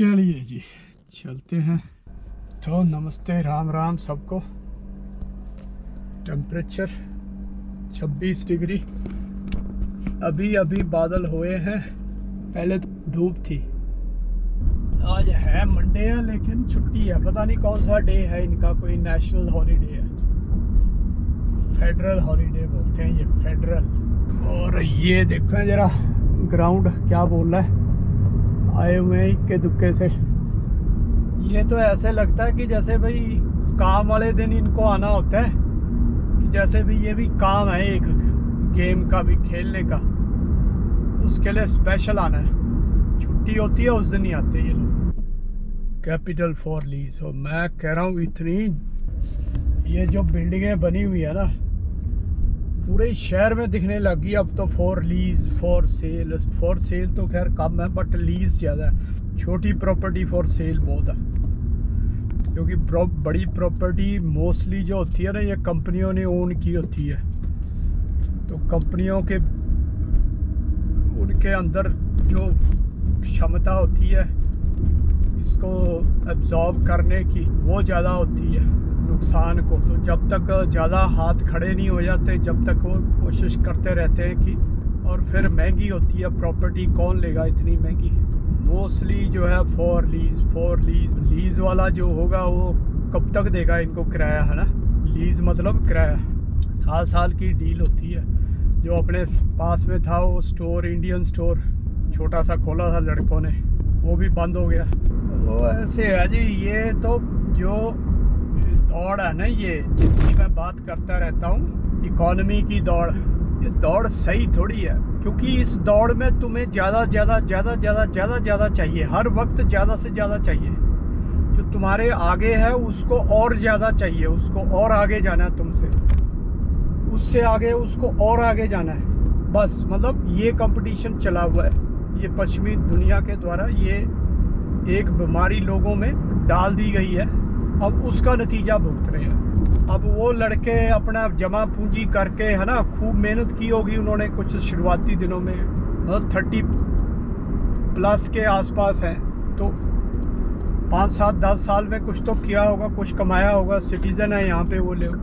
चलिए जी चलते हैं। तो नमस्ते राम राम सबको। Temperature 26 degree. अभी अभी बादल हुए हैं, पहले तो धूप थी। आज है मंडे है लेकिन छुट्टी है, पता नहीं कौन सा डे है इनका, कोई नेशनल हॉलीडे है, फेडरल हॉलीडे बोलते हैं ये, फेडरल। और ये देखो जरा ग्राउंड क्या बोल रहा है, आए हुए हैं इक्के दुक्के से। ये तो ऐसे लगता है कि जैसे भाई काम वाले दिन इनको आना होता है, कि जैसे भी ये भी काम है एक गेम का भी खेलने का, उसके लिए स्पेशल आना है। छुट्टी होती है उस दिन ही आते ये लोग। Capital for lease. और मैं कह रहा हूँ इतनी ये जो बिल्डिंगें बनी हुई है ना, पूरे शहर में दिखने लगी अब तो। For lease, for sale. For sale तो खैर कम है बट लीज ज़्यादा है। छोटी प्रॉपर्टी फॉर सेल बहुत है, क्योंकि बड़ी प्रॉपर्टी मोस्टली जो होती है ना, ये कंपनियों ने ओन की होती है। तो कंपनियों के उनके अंदर जो क्षमता होती है इसको एब्जॉर्ब करने की, वो ज़्यादा होती है नुकसान को। तो जब तक ज़्यादा हाथ खड़े नहीं हो जाते, जब तक वो कोशिश करते रहते हैं कि, और फिर महंगी होती है प्रॉपर्टी, कौन लेगा इतनी महंगी। मोस्टली जो है for lease, for lease. Lease वाला जो होगा वो कब तक देगा इनको किराया, है ना। लीज मतलब किराया, साल साल की डील होती है। जो अपने पास में था वो स्टोर, इंडियन स्टोर छोटा सा खोला था लड़कों ने, वो भी बंद हो गया। तो ऐसे है जी, ये तो जो दौड़ है ना, ये जिसकी मैं बात करता रहता हूँ, इकोनॉमी की दौड़, ये दौड़ सही थोड़ी है। क्योंकि इस दौड़ में तुम्हें ज़्यादा चाहिए, हर वक्त ज़्यादा से ज़्यादा चाहिए। जो तुम्हारे आगे है उसको और ज़्यादा चाहिए, उसको और आगे जाना है तुमसे, उससे आगे उसको और आगे जाना है। बस मतलब ये कंपटीशन चला हुआ है, ये पश्चिमी दुनिया के द्वारा ये एक बीमारी लोगों में डाल दी गई है। अब उसका नतीजा भुगत रहे हैं। अब वो लड़के अपना जमा पूंजी करके, है ना, खूब मेहनत की होगी उन्होंने कुछ शुरुआती दिनों में, मतलब 30+ के आसपास हैं। तो 5, 7, 10 साल में कुछ तो किया होगा, कुछ कमाया होगा, सिटीज़न है यहाँ पे वो लोग,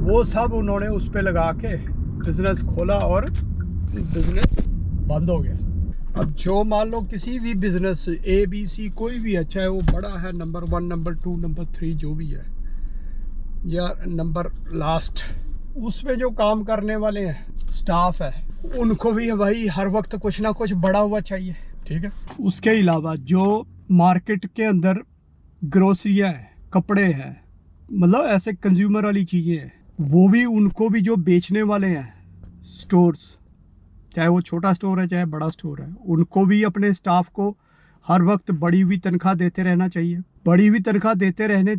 वो सब उन्होंने उस पर लगा के बिज़नेस खोला और बिज़नेस बंद हो गया। अब जो मान लो किसी भी बिज़नेस ABC कोई भी है, चाहे वो बड़ा है, नंबर 1, नंबर 2, नंबर 3 जो भी है, या नंबर लास्ट, उसमें जो काम करने वाले हैं, स्टाफ है, उनको भी भाई हर वक्त कुछ ना कुछ बढ़ा हुआ चाहिए, ठीक है। उसके अलावा जो मार्केट के अंदर ग्रोसरियाँ हैं, कपड़े हैं, मतलब ऐसे कंज्यूमर वाली चीज़ें हैं, वो भी उनको भी जो बेचने वाले हैं स्टोर्स, चाहे वो छोटा स्टोर है चाहे बड़ा स्टोर है, उनको भी अपने स्टाफ को हर वक्त बढ़ी हुई तनख्वाह देते रहना चाहिए। बढ़ी हुई तनख्वाह देते रहने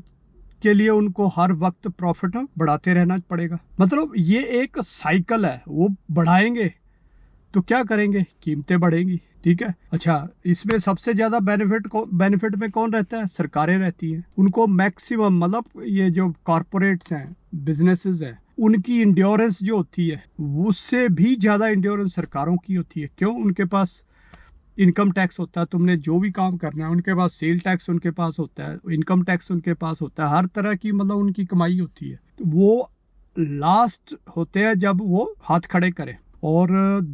के लिए उनको हर वक्त प्रॉफिट बढ़ाते रहना पड़ेगा। मतलब ये एक साइकिल है, वो बढ़ाएंगे तो क्या करेंगे, कीमतें बढ़ेंगी, ठीक है। अच्छा, इसमें सबसे ज़्यादा बेनिफिट में कौन रहता है, सरकारें रहती हैं। उनको मैक्सिमम, मतलब ये जो कॉरपोरेट्स हैं, बिजनेसेस हैं, उनकी इंड्योरेंस जो होती है उससे भी ज़्यादा इंड्योरेंस सरकारों की होती है। क्यों, उनके पास इनकम टैक्स होता है, तुमने जो भी काम करना है उनके पास सेल टैक्स उनके पास होता है, इनकम टैक्स उनके पास होता है, हर तरह की मतलब उनकी कमाई होती है। तो वो लास्ट होते हैं जब वो हाथ खड़े करें। और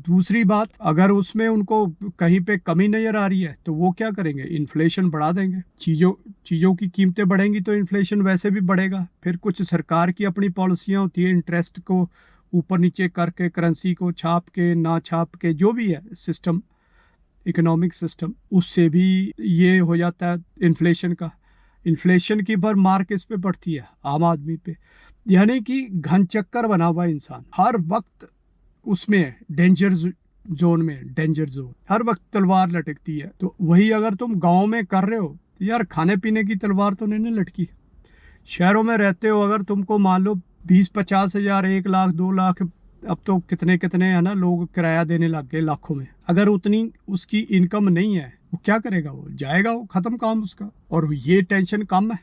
दूसरी बात, अगर उसमें उनको कहीं पे कमी नज़र आ रही है तो वो क्या करेंगे, इन्फ्लेशन बढ़ा देंगे। चीज़ों की कीमतें बढ़ेंगी तो इन्फ्लेशन वैसे भी बढ़ेगा। फिर कुछ सरकार की अपनी पॉलिसियाँ होती है, इंटरेस्ट को ऊपर नीचे करके, करेंसी को छाप के ना छाप के, जो भी है सिस्टम, इकोनॉमिक सिस्टम, उससे भी ये हो जाता है इन्फ्लेशन की भर मार किस पे पड़ती है, आम आदमी पे। यानी कि घन चक्कर बना हुआ इंसान हर वक्त उसमें है, डेंजर जोन, हर वक्त तलवार लटकती है। तो वही अगर तुम गांव में कर रहे हो तो यार खाने पीने की तलवार तो नहीं लटकी। शहरों में रहते हो, अगर तुमको मान लो 20-50 हज़ार, 1 लाख, 2 लाख, अब तो कितने है ना, लोग किराया देने लग गए लाखों में। अगर उतनी उसकी इनकम नहीं है, वो क्या करेगा, वो जाएगा, वो ख़त्म काम उसका। और ये टेंशन कम है,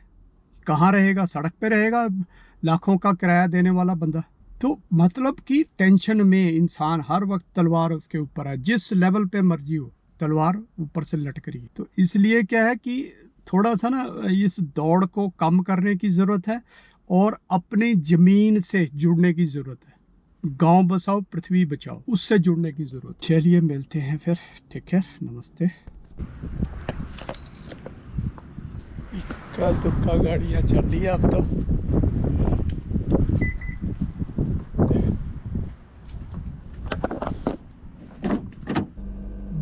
कहाँ रहेगा, सड़क पे रहेगा लाखों का किराया देने वाला बंदा। तो मतलब कि टेंशन में इंसान हर वक्त, तलवार उसके ऊपर है, जिस लेवल पे मर्जी हो। तलवार ऊपर से लटक रही है। तो इसलिए क्या है कि थोड़ा सा ना इस दौड़ को कम करने की ज़रूरत है और अपनी ज़मीन से जुड़ने की ज़रूरत है। गांव बसाओ पृथ्वी बचाओ, उससे जुड़ने की ज़रूरत। चलिए मिलते हैं फिर, ठीक है, नमस्ते। इक्का दुक्का गाड़ियाँ चल रही है अब तो।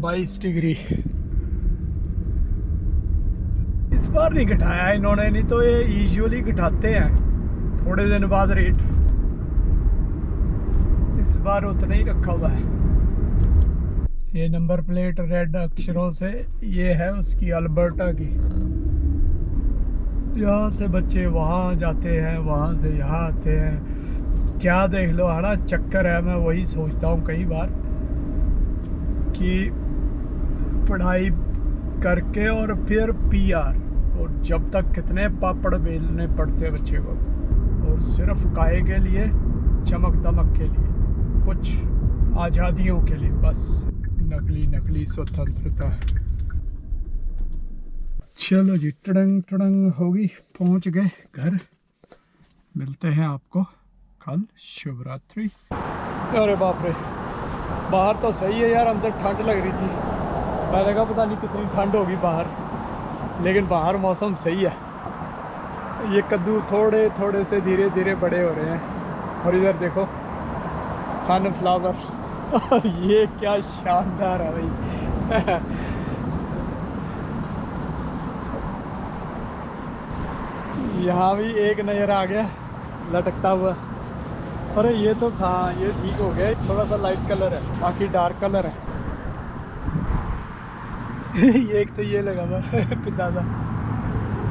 22 डिग्री इस बार नहीं घटाया इन्होंने, नहीं तो ये यूजुअली घटाते हैं थोड़े दिन बाद रेट। इस बार उतना ही रखा हुआ है। ये नंबर प्लेट रेड अक्षरों से, ये है उसकी अल्बर्टा की। यहाँ से बच्चे वहाँ जाते हैं, वहाँ से यहाँ आते हैं। क्या देख लो है ना, चक्कर है। मैं वही सोचता हूँ कई बार कि पढ़ाई करके और फिर पीआर, और जब तक कितने पापड़ बेलने पड़ते बच्चे को, और सिर्फ काहे के लिए, चमक दमक के लिए, कुछ आज़ादियों के लिए, बस नकली नकली स्वतंत्रता। चलो जी, टड़ंग टड़ंग होगी, पहुंच गए घर। मिलते हैं आपको कल। शुभ रात्रि। अरे बाप रे, बाहर तो सही है यार, अंदर ठंड लग रही थी। मैंने कहा पता नहीं कितनी ठंड होगी बाहर, लेकिन बाहर मौसम सही है। ये कद्दू थोड़े थोड़े से धीरे धीरे बड़े हो रहे हैं। और इधर देखो सनफ्लावर, और ये क्या शानदार है भाई। यहाँ भी एक नज़र आ गया लटकता हुआ। अरे ये तो था, ये ठीक हो गया, थोड़ा सा लाइट कलर है, बाकी डार्क कलर है। ये एक तो ये लगा हुआ पितादा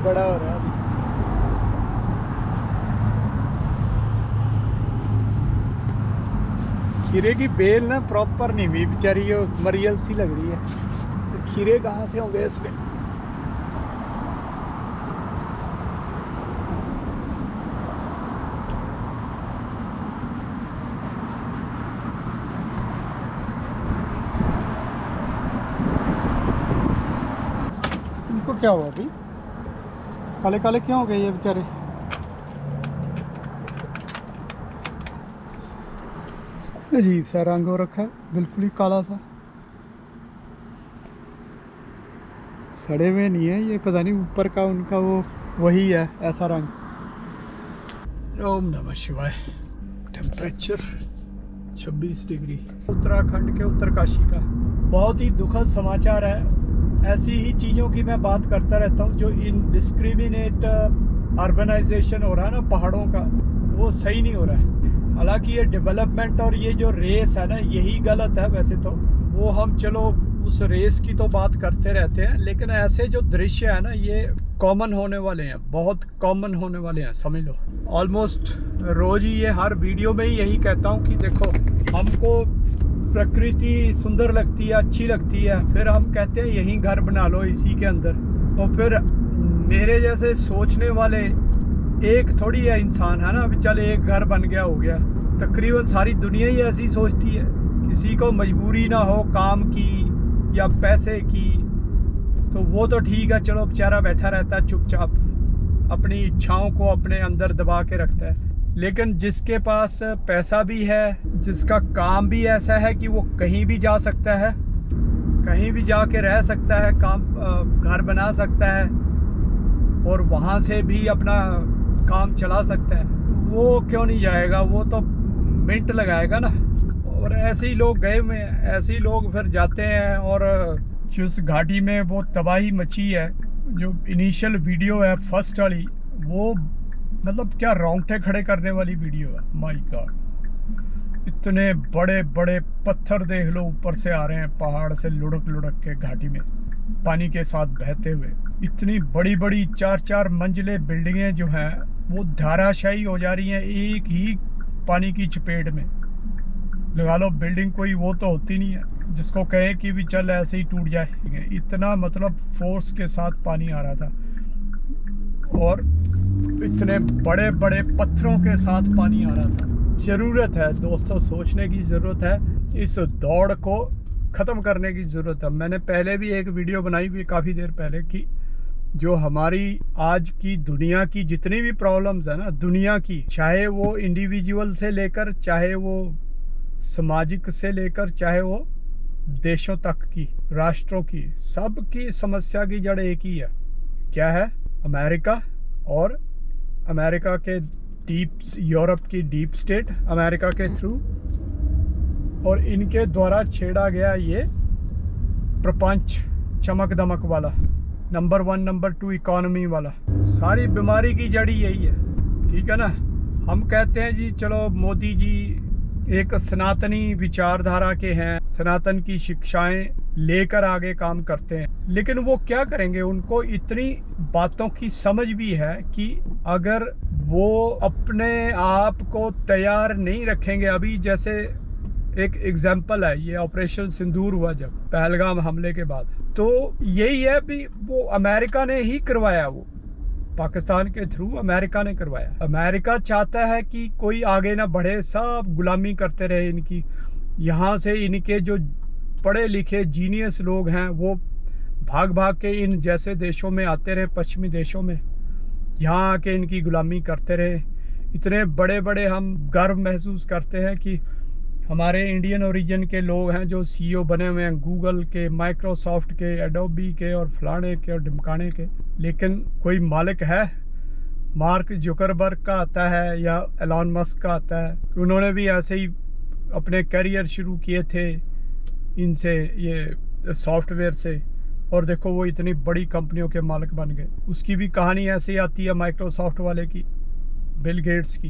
बड़ा हो रहा है अभी। खीरे की बेल ना प्रॉपर नहीं हुई बेचारी, ये मरियल सी लग रही है। तो खीरे कहाँ से होंगे इसमें? क्या हुआ भाई, काले काले क्यों हो गए ये बेचारे? अजीब सा रंग हो रखा है, बिल्कुल ही काला सा, सड़े हुए नहीं है ये, पता नहीं ऊपर का उनका वो वही है ऐसा रंग। ओम नमः शिवाय। Temperature 26 degree. उत्तराखंड के उत्तरकाशी का बहुत ही दुखद समाचार है। ऐसी ही चीज़ों की मैं बात करता रहता हूँ, जो इनडिस्क्रिमिनेट अर्बनाइजेशन हो रहा है ना पहाड़ों का, वो सही नहीं हो रहा है। हालांकि ये डेवलपमेंट और ये जो रेस है ना, यही गलत है वैसे तो। वो हम चलो उस रेस की तो बात करते रहते हैं, लेकिन ऐसे जो दृश्य है ना, ये कॉमन होने वाले हैं, बहुत कॉमन होने वाले हैं, समझ लो। ऑलमोस्ट रोज़ ही ये हर वीडियो में ही यही कहता हूँ कि देखो, हमको प्रकृति सुंदर लगती है, अच्छी लगती है, फिर हम कहते हैं यहीं घर बना लो इसी के अंदर। और फिर मेरे जैसे सोचने वाले एक थोड़ी है इंसान, है ना, अभी चल एक घर बन गया हो गया, तकरीबन सारी दुनिया ही ऐसी सोचती है। किसी को मजबूरी ना हो काम की या पैसे की, तो वो तो ठीक है, चलो बेचारा बैठा रहता है चुपचाप, अपनी इच्छाओं को अपने अंदर दबा के रखता है। लेकिन जिसके पास पैसा भी है, जिसका काम भी ऐसा है कि वो कहीं भी जा सकता है, कहीं भी जाके रह सकता है, काम घर बना सकता है और वहाँ से भी अपना काम चला सकता है, वो क्यों नहीं जाएगा? वो तो मिनट लगाएगा ना। और ऐसे ही लोग गए हुए हैं, ऐसे ही लोग फिर जाते हैं। और जिस घाटी में वो तबाही मची है, जो इनिशियल वीडियो है फर्स्ट वाली, वो मतलब क्या रोंगटे खड़े करने वाली वीडियो है। माय गॉड, इतने बड़े बड़े पत्थर देख लो ऊपर से आ रहे हैं पहाड़ से लुढ़क लुढ़क के घाटी में, पानी के साथ बहते हुए। इतनी बड़ी बड़ी 4-4 मंजिले बिल्डिंगें जो हैं, वो धाराशायी हो जा रही हैं एक ही पानी की चपेट में। लगा लो बिल्डिंग कोई वो तो होती नहीं है जिसको कहें कि भी चल ऐसे ही टूट जाए। इतना मतलब फोर्स के साथ पानी आ रहा था, और इतने बड़े बड़े पत्थरों के साथ पानी आ रहा था। ज़रूरत है दोस्तों, सोचने की ज़रूरत है। इस दौड़ को ख़त्म करने की ज़रूरत है। मैंने पहले भी एक वीडियो बनाई हुई काफ़ी देर पहले कि जो हमारी आज की दुनिया की जितनी भी प्रॉब्लम्स है ना दुनिया की, चाहे वो इंडिविजुअल से लेकर, चाहे वो सामाजिक से लेकर, चाहे वो देशों तक की, राष्ट्रों की, सब की समस्या की जड़ एक ही है। क्या है? अमेरिका और अमेरिका के यूरोप की डीप स्टेट, अमेरिका के थ्रू और इनके द्वारा छेड़ा गया ये प्रपंच चमक दमक वाला, नंबर 1 नंबर 2 इकोनॉमी वाला। सारी बीमारी की जड़ यही है, ठीक है ना। हम कहते हैं जी चलो मोदी जी एक सनातनी विचारधारा के हैं, सनातन की शिक्षाएं लेकर आगे काम करते हैं, लेकिन वो क्या करेंगे? उनको इतनी बातों की समझ भी है कि अगर वो अपने आप को तैयार नहीं रखेंगे, अभी जैसे एक एग्जाम्पल है, ये ऑपरेशन सिंदूर हुआ जब पहलगाम हमले के बाद, तो यही है भी वो अमेरिका ने ही करवाया, वो पाकिस्तान के थ्रू अमेरिका ने करवाया। अमेरिका चाहता है कि कोई आगे ना बढ़े, सब गुलामी करते रहे इनकी। यहाँ से इनके जो पढ़े लिखे जीनियस लोग हैं वो भाग भाग के इन जैसे देशों में आते रहे, पश्चिमी देशों में, यहाँ आके इनकी गुलामी करते रहे। इतने बड़े बड़े हम गर्व महसूस करते हैं कि हमारे इंडियन ओरिजिन के लोग हैं जो सीईओ बने हुए हैं, गूगल के, माइक्रोसॉफ्ट के, एडोबी के और फलाने के और ढिमकाने के, लेकिन कोई मालिक है? मार्क जुकरबर्ग का आता है या एलॉन मस्क का आता है? उन्होंने भी ऐसे ही अपने करियर शुरू किए थे इनसे, ये सॉफ्टवेयर से, और देखो वो इतनी बड़ी कंपनियों के मालिक बन गए। उसकी भी कहानी ऐसे ही आती है माइक्रोसॉफ्ट वाले की, बिल गेट्स की।